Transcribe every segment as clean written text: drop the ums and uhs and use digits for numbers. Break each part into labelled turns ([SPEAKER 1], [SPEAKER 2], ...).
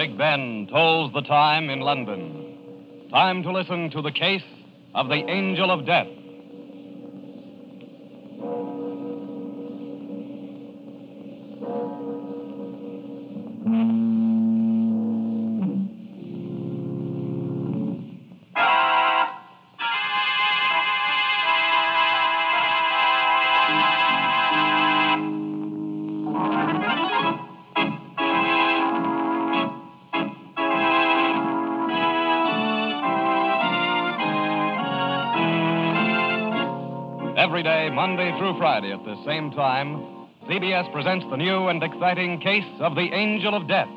[SPEAKER 1] Big Ben tolls the time in London. Time to listen to the case of the Angel of Death. Every day, Monday through Friday at the same time, CBS presents the new and exciting case of the Angel of Death,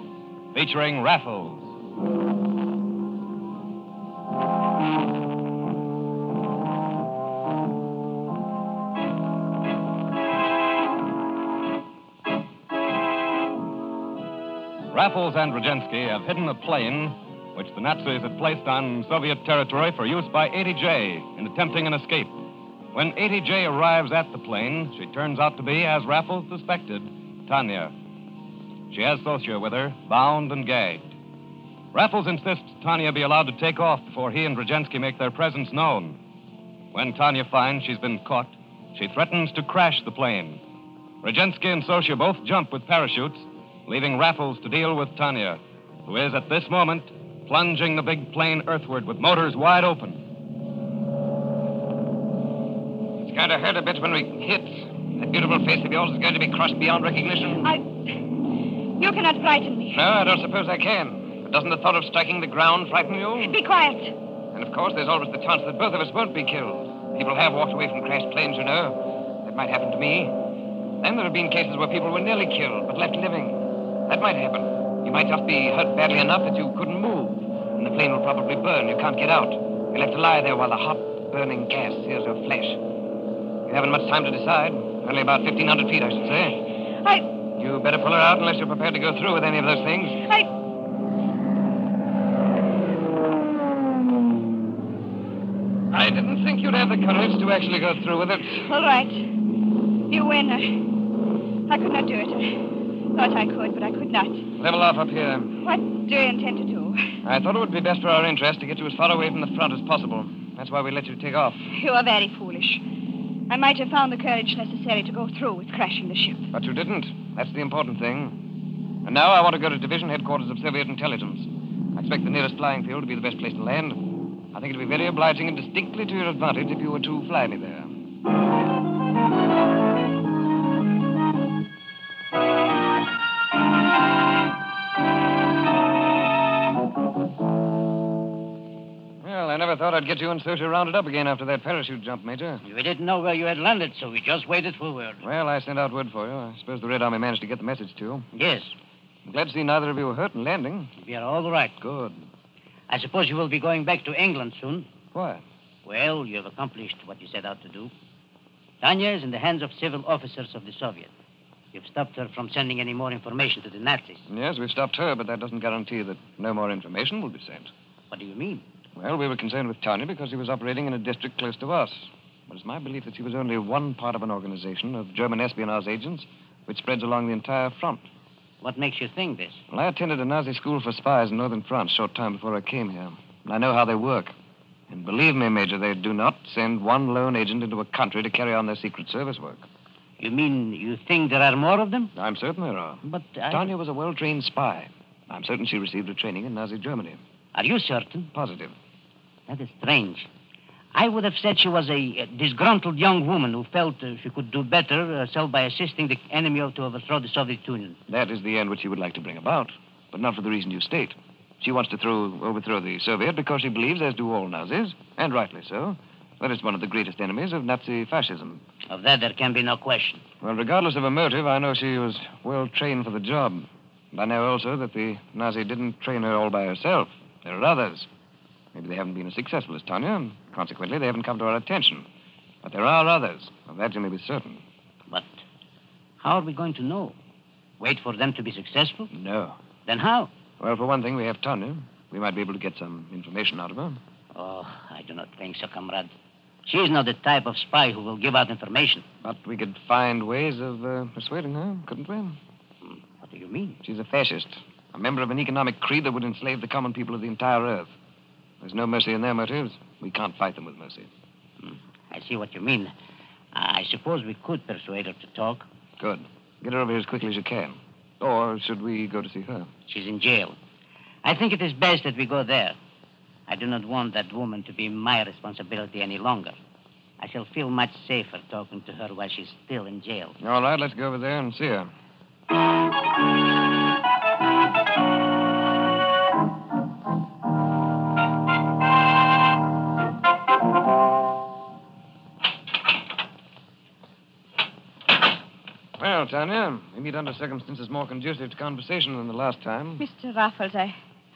[SPEAKER 1] featuring Raffles. Raffles and Rogensky have hidden a plane which the Nazis had placed on Soviet territory for use by 80J in attempting an escape. When 80J arrives at the plane, she turns out to be, as Raffles suspected, Tanya. She has Socia with her, bound and gagged. Raffles insists Tanya be allowed to take off before he and Rogensky make their presence known. When Tanya finds she's been caught, she threatens to crash the plane. Rogensky and Socia both jump with parachutes, leaving Raffles to deal with Tanya, who is, at this moment, plunging the big plane earthward with motors wide open.
[SPEAKER 2] It's going to hurt a bit when we hit. That beautiful face of yours is going to be crushed beyond recognition.
[SPEAKER 3] You cannot frighten me.
[SPEAKER 2] No, I don't suppose I can. But doesn't the thought of striking the ground frighten you?
[SPEAKER 3] Be quiet.
[SPEAKER 2] And, of course, there's always the chance that both of us won't be killed. People have walked away from crashed planes, you know. That might happen to me. Then there have been cases where people were nearly killed, but left living. That might happen. You might just be hurt badly enough that you couldn't move. And the plane will probably burn. You can't get out. You'll have to lie there while the hot, burning gas sears your flesh. You haven't much time to decide. Only about 1,500 feet, I should say. You better pull her out unless you're prepared to go through with any of those things. I didn't think you'd have the courage to actually go through with it.
[SPEAKER 3] All right. You win. I could not do it. I thought I could, but I could not.
[SPEAKER 2] Level off up here.
[SPEAKER 3] What do you intend to do?
[SPEAKER 2] I thought it would be best for our interest to get you as far away from the front as possible. That's why we let you take off.
[SPEAKER 3] You are very foolish. I might have found the courage necessary to go through with crashing the ship.
[SPEAKER 2] But you didn't. That's the important thing. And now I want to go to Division Headquarters of Soviet Intelligence. I expect the nearest flying field to be the best place to land. I think it would be very obliging and distinctly to your advantage if you were to fly me there. Well, I never thought I'd get you and Socia rounded up again after that parachute jump, Major.
[SPEAKER 4] We didn't know where you had landed, so we just waited for word.
[SPEAKER 2] Well, I sent out word for you. I suppose the Red Army managed to get the message to you.
[SPEAKER 4] Yes.
[SPEAKER 2] I'm glad to see neither of you were hurt in landing.
[SPEAKER 4] We are all right.
[SPEAKER 2] Good.
[SPEAKER 4] I suppose you will be going back to England soon.
[SPEAKER 2] Why?
[SPEAKER 4] Well, you have accomplished what you set out to do. Tanya is in the hands of civil officers of the Soviet. You've stopped her from sending any more information to the Nazis.
[SPEAKER 2] Yes, we've stopped her, but that doesn't guarantee that no more information will be sent.
[SPEAKER 4] What do you mean?
[SPEAKER 2] Well, we were concerned with Tanya because he was operating in a district close to us. But it's my belief that she was only one part of an organization of German espionage agents which spreads along the entire front.
[SPEAKER 4] What makes you think this?
[SPEAKER 2] Well, I attended a Nazi school for spies in northern France a short time before I came here. And I know how they work. And believe me, Major, they do not send one lone agent into a country to carry on their Secret Service work.
[SPEAKER 4] You mean you think there are more of them?
[SPEAKER 2] I'm certain there are.
[SPEAKER 4] But
[SPEAKER 2] Tanya was a well-trained spy. I'm certain she received her training in Nazi Germany.
[SPEAKER 4] Are you certain?
[SPEAKER 2] Positive.
[SPEAKER 4] That is strange. I would have said she was a disgruntled young woman who felt she could do better herself by assisting the enemy to overthrow the Soviet Union.
[SPEAKER 2] That is the end which she would like to bring about, but not for the reason you state. She wants to overthrow the Soviet because she believes, as do all Nazis, and rightly so, that it's one of the greatest enemies of Nazi fascism.
[SPEAKER 4] Of that there can be no question.
[SPEAKER 2] Well, regardless of her motive, I know she was well trained for the job. And I know also that the Nazi didn't train her all by herself. There are others. Maybe they haven't been as successful as Tanya, and consequently they haven't come to our attention. But there are others. Of that you may be certain.
[SPEAKER 4] But how are we going to know? Wait for them to be successful?
[SPEAKER 2] No.
[SPEAKER 4] Then how?
[SPEAKER 2] Well, for one thing, we have Tanya. We might be able to get some information out of her.
[SPEAKER 4] Oh, I do not think so, comrade. She is not the type of spy who will give out information.
[SPEAKER 2] But we could find ways of persuading her, couldn't we?
[SPEAKER 4] What do you mean?
[SPEAKER 2] She's a fascist. A member of an economic creed that would enslave the common people of the entire earth. There's no mercy in their motives. We can't fight them with mercy.
[SPEAKER 4] I see what you mean. I suppose we could persuade her to talk.
[SPEAKER 2] Good. Get her over here as quickly as you can. Or should we go to see her?
[SPEAKER 4] She's in jail. I think it is best that we go there. I do not want that woman to be my responsibility any longer. I shall feel much safer talking to her while she's still in jail.
[SPEAKER 2] All right, let's go over there and see her. Well, Tanya, we meet under circumstances more conducive to conversation than the last time.
[SPEAKER 3] Mr. Raffles,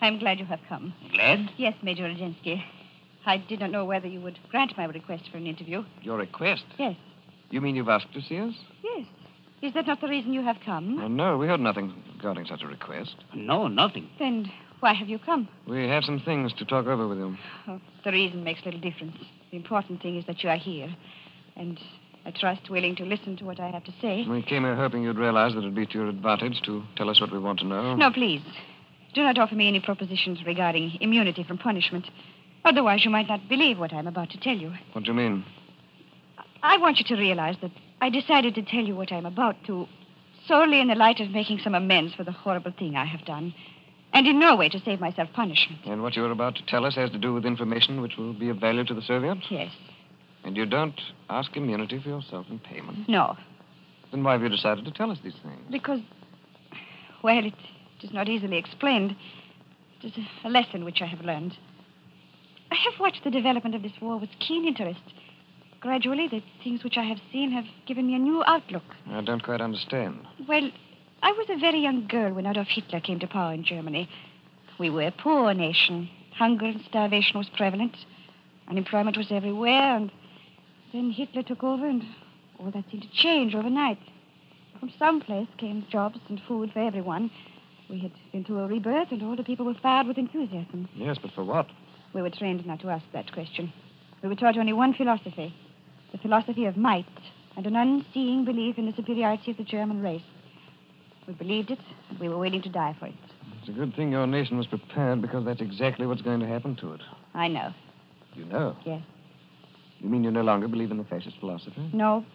[SPEAKER 3] I'm glad you have come.
[SPEAKER 4] Glad?
[SPEAKER 3] Yes, Major Radzinsky. I did not know whether you would grant my request for an interview.
[SPEAKER 2] Your request?
[SPEAKER 3] Yes.
[SPEAKER 2] You mean you've asked to see us?
[SPEAKER 3] Yes. Is that not the reason you have come?
[SPEAKER 2] Oh, no, we heard nothing regarding such a request.
[SPEAKER 4] No, nothing.
[SPEAKER 3] Then why have you come?
[SPEAKER 2] We have some things to talk over with you.
[SPEAKER 3] Oh, the reason makes little difference. The important thing is that you are here. And I trust willing to listen to what I have to say.
[SPEAKER 2] We came here hoping you'd realize that it'd be to your advantage to tell us what we want to know.
[SPEAKER 3] No, please. Do not offer me any propositions regarding immunity from punishment. Otherwise, you might not believe what I'm about to tell you.
[SPEAKER 2] What do you mean?
[SPEAKER 3] I want you to realize that I decided to tell you what I'm about to solely in the light of making some amends for the horrible thing I have done, and in no way to save myself punishment.
[SPEAKER 2] And what you're about to tell us has to do with information which will be of value to the Soviets?
[SPEAKER 3] Yes.
[SPEAKER 2] And you don't ask immunity for yourself in payment?
[SPEAKER 3] No.
[SPEAKER 2] Then why have you decided to tell us these things?
[SPEAKER 3] Because, well, it is not easily explained. It is a lesson which I have learned. I have watched the development of this war with keen interest. Gradually, the things which I have seen have given me a new outlook.
[SPEAKER 2] I don't quite understand.
[SPEAKER 3] Well, I was a very young girl when Adolf Hitler came to power in Germany. We were a poor nation. Hunger and starvation was prevalent. Unemployment was everywhere, and then Hitler took over, and all that seemed to change overnight. From some place came jobs and food for everyone. We had been through a rebirth, and all the people were fired with enthusiasm.
[SPEAKER 2] Yes, but for what?
[SPEAKER 3] We were trained not to ask that question. We were taught only one philosophy, the philosophy of might, and an unseeing belief in the superiority of the German race. We believed it, and we were willing to die for it.
[SPEAKER 2] It's a good thing your nation was prepared, because that's exactly what's going to happen to it.
[SPEAKER 3] I know.
[SPEAKER 2] You know?
[SPEAKER 3] Yes.
[SPEAKER 2] You mean you no longer believe in the fascist philosophy?
[SPEAKER 3] No.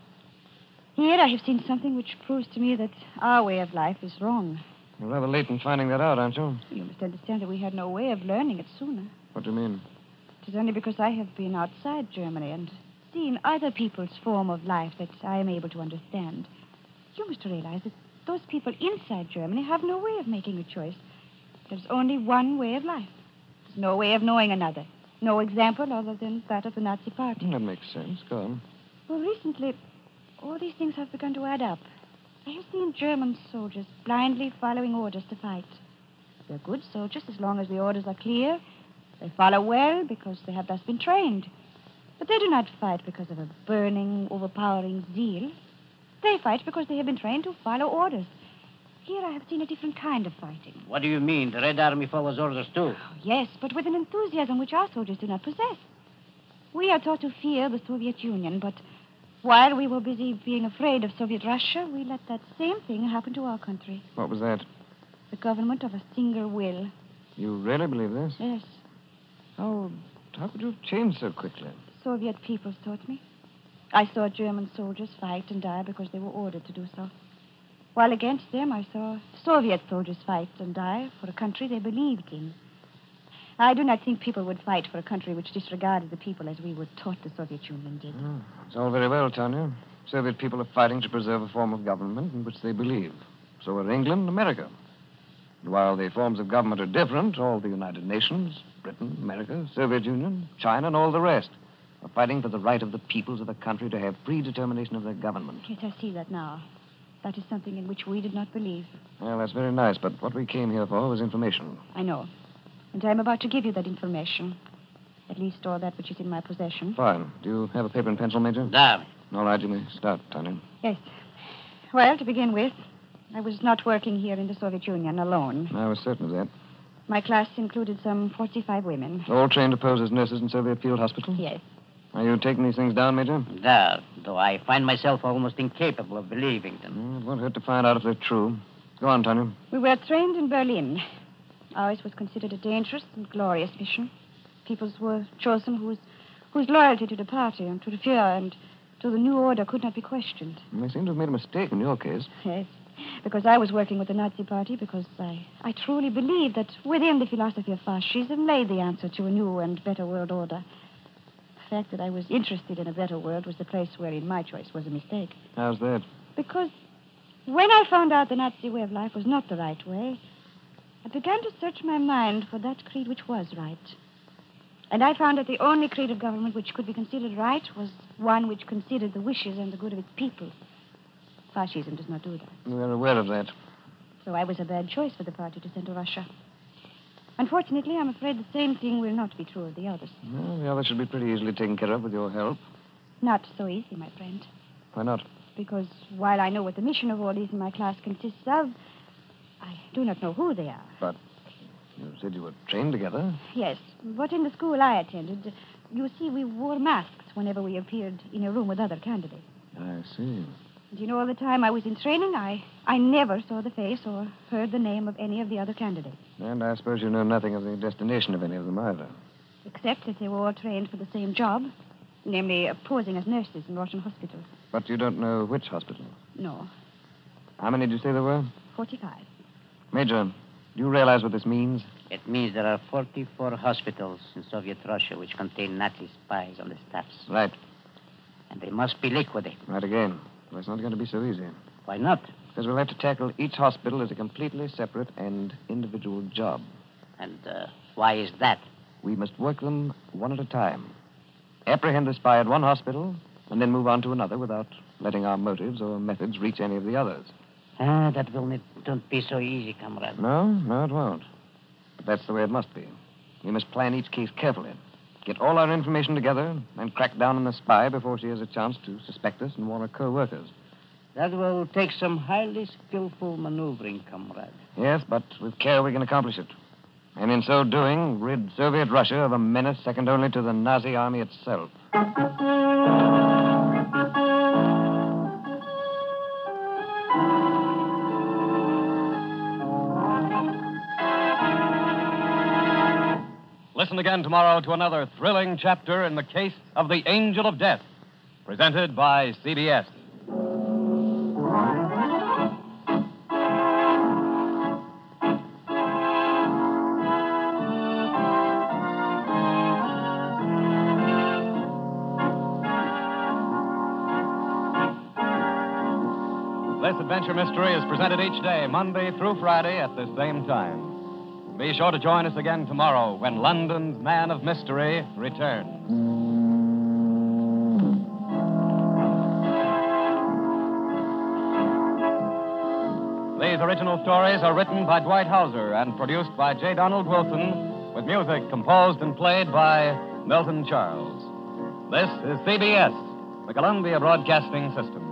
[SPEAKER 3] Here I have seen something which proves to me that our way of life is wrong.
[SPEAKER 2] You're rather late in finding that out, aren't you?
[SPEAKER 3] You must understand that we had no way of learning it sooner.
[SPEAKER 2] What do you mean?
[SPEAKER 3] It is only because I have been outside Germany and seen other people's form of life that I am able to understand. You must realize that those people inside Germany have no way of making a choice. There's only one way of life. There's no way of knowing another. No example other than that of the Nazi Party.
[SPEAKER 2] That makes sense. Go on.
[SPEAKER 3] Well, recently, all these things have begun to add up. I have seen German soldiers blindly following orders to fight. They're good soldiers as long as the orders are clear. They follow well because they have thus been trained. But they do not fight because of a burning, overpowering zeal. They fight because they have been trained to follow orders. Here I have seen a different kind of fighting.
[SPEAKER 4] What do you mean? The Red Army follows orders, too.
[SPEAKER 3] Oh, yes, but with an enthusiasm which our soldiers do not possess. We are taught to fear the Soviet Union, but while we were busy being afraid of Soviet Russia, we let that same thing happen to our country.
[SPEAKER 2] What was that?
[SPEAKER 3] The government of a single will.
[SPEAKER 2] You really believe this?
[SPEAKER 3] Yes.
[SPEAKER 2] How could you change so quickly?
[SPEAKER 3] Soviet peoples taught me. I saw German soldiers fight and die because they were ordered to do so. While against them, I saw Soviet soldiers fight and die for a country they believed in. I do not think people would fight for a country which disregarded the people as we were taught the Soviet Union did.
[SPEAKER 2] Oh, it's all very well, Tanya. Soviet people are fighting to preserve a form of government in which they believe. So are England and America. And while the forms of government are different, all the United Nations, Britain, America, Soviet Union, China, and all the rest are fighting for the right of the peoples of a country to have free determination of their government.
[SPEAKER 3] Yes, I see that now. That is something in which we did not believe.
[SPEAKER 2] Well, that's very nice, but what we came here for was information.
[SPEAKER 3] I know. And I'm about to give you that information. At least all that which is in my possession.
[SPEAKER 2] Fine. Do you have a paper and pencil, Major?
[SPEAKER 4] Da.
[SPEAKER 2] All right, you may start, Tanya.
[SPEAKER 3] Yes. Well, to begin with, I was not working here in the Soviet Union alone.
[SPEAKER 2] I was certain of that.
[SPEAKER 3] My class included some 45 women.
[SPEAKER 2] All trained to pose as nurses in Soviet field hospitals?
[SPEAKER 3] Yes.
[SPEAKER 2] Are you taking these things down, Major?
[SPEAKER 4] Da. Though I find myself almost incapable of believing them.
[SPEAKER 2] It won't hurt to find out if they're true. Go on, Tanya.
[SPEAKER 3] We were trained in Berlin. Ours was considered a dangerous and glorious mission. Peoples were chosen whose loyalty to the party and to the Führer and to the new order could not be questioned.
[SPEAKER 5] They seem to have made a mistake in your case.
[SPEAKER 3] Yes, because I was working with the Nazi Party, because I truly believe that within the philosophy of fascism lay the answer to a new and better world order. The fact that I was interested in a better world was the place wherein my choice was a mistake.
[SPEAKER 5] How's that?
[SPEAKER 3] Because when I found out the Nazi way of life was not the right way, I began to search my mind for that creed which was right. And I found that the only creed of government which could be considered right was one which considered the wishes and the good of its people. Fascism does not do that.
[SPEAKER 5] We're aware of that.
[SPEAKER 3] So I was a bad choice for the party to send to Russia. Unfortunately, I'm afraid the same thing will not be true of the others.
[SPEAKER 5] Well, the others should be pretty easily taken care of with your help.
[SPEAKER 3] Not so easy, my friend.
[SPEAKER 5] Why not?
[SPEAKER 3] Because while I know what the mission of all these in my class consists of, I do not know who they are.
[SPEAKER 5] But you said you were trained together.
[SPEAKER 3] Yes, but in the school I attended, you see, we wore masks whenever we appeared in a room with other candidates.
[SPEAKER 5] I see.
[SPEAKER 3] And you know, all the time I was in training, I never saw the face or heard the name of any of the other candidates.
[SPEAKER 5] And I suppose you know nothing of the destination of any of them either.
[SPEAKER 3] Except that they were all trained for the same job, namely posing as nurses in Russian hospitals.
[SPEAKER 5] But you don't know which hospital?
[SPEAKER 3] No,
[SPEAKER 5] How many did you say there were?
[SPEAKER 3] 45.
[SPEAKER 5] Major, do you realize what this means?
[SPEAKER 4] It means there are 44 hospitals in Soviet Russia which contain Nazi spies on the staffs.
[SPEAKER 5] Right.
[SPEAKER 4] And they must be liquidated.
[SPEAKER 5] Right again. Well, it's not going to be so easy.
[SPEAKER 4] Why not?
[SPEAKER 5] Because we'll have to tackle each hospital as a completely separate and individual job.
[SPEAKER 4] And why is that?
[SPEAKER 5] We must work them one at a time. Apprehend the spy at one hospital, and then move on to another without letting our motives or methods reach any of the others.
[SPEAKER 4] That don't be so easy, comrade.
[SPEAKER 5] No, it won't. But that's the way it must be. We must plan each case carefully. Get all our information together and crack down on the spy before she has a chance to suspect us and warn her co-workers.
[SPEAKER 4] That will take some highly skillful maneuvering, comrade.
[SPEAKER 5] Yes, but with care we can accomplish it. And in so doing, rid Soviet Russia of a menace second only to the Nazi army itself.
[SPEAKER 1] Listen again tomorrow to another thrilling chapter in the case of the Angel of Death, presented by CBS. This adventure mystery is presented each day, Monday through Friday at the same time. Be sure to join us again tomorrow when London's Man of Mystery returns. These original stories are written by Dwight Hauser and produced by J. Donald Wilson, with music composed and played by Milton Charles. This is CBS, the Columbia Broadcasting System.